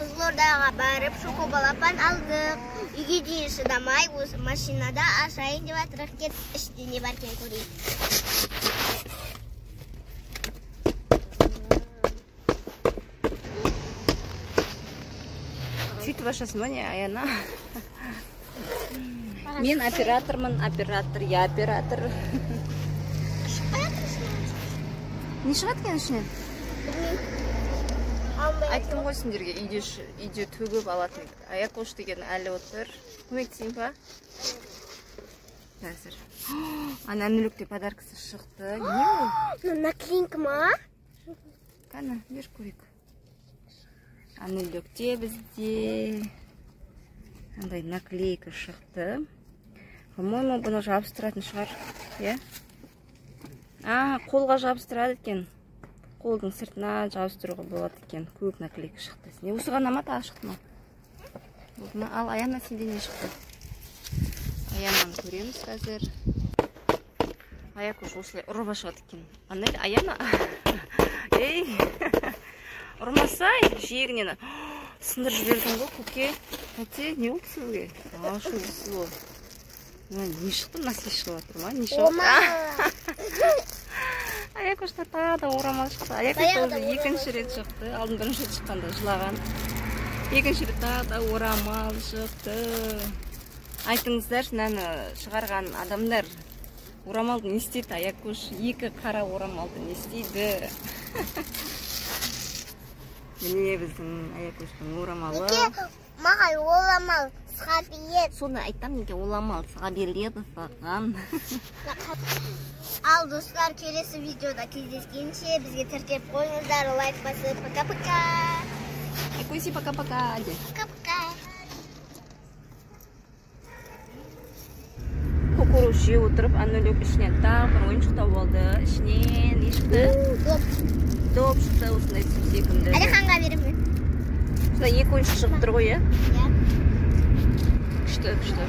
Қызылордаға барып шокобалапан алдық. Үйге дейін шыдамай, осы машинада ашайын деп атырық. Кет, іште не бар екен көрейік. Сөйтіп ашасың ба не, Аяна? Мен оператормын, оператор, я оператор. Не шығады екен ішінен? Айттым ғой сендерге, үйде төгіп алатын. Аякош деген әлі отыр. Көмектесейін ба? Қазір. Ана Әмілікте подаркасы шықты. Не ол? Наклейка ма? Қана, бер көрейік. Әмілікте бізде андай наклейка шықты. По-моему, бұны жабыстыратын шығар. Қолға жабыстырады екен. Қолдың сыртына жабыстыруға болады екен. Көп наклейка шықты. Не осы ғана ма тағы шықты ма? Ал Аяна сенде не шықты? Аянаны көреміз қазір. Аякош осылай ұрып ашады екен. Аяна? Ей! Ұрмасай, жиегінен. Сындыр жібердің ғой, көке. Әте, не болды сізге? Ашу сол. Не шықты? Наси шығып жатыр ма? Не шығып? Аякошта тағы да орамал шықты. Аякошта екінші рет шықты. Алдын бірінші рет шыққанда жылаған. Екінші рет тағы да орамал шықты. Айтыңыздар, нәні шығарған адамдар орамалды не істейді? Аякош екі қара орамалды не істейді? Міне біздің Аякоштың орамалы. Маған орамал сыға береді. Соны айтам, неге орамал сыға береді саған. Ал достар, келесі видеода кездескенше бізге тіркеп қойыңыздар, лайк басып. Пока-пока. Айкоси пока-пока. Пока-пока. Kokoro жеп отырып, Әмілік ішінен тағы бір ойыншық тауып алды. Ішінен не шықты? Доп шықты, осындай секімді. Әлиханға беремін. Екі ойыншық шығып тұр ғой, Иә. Күшті.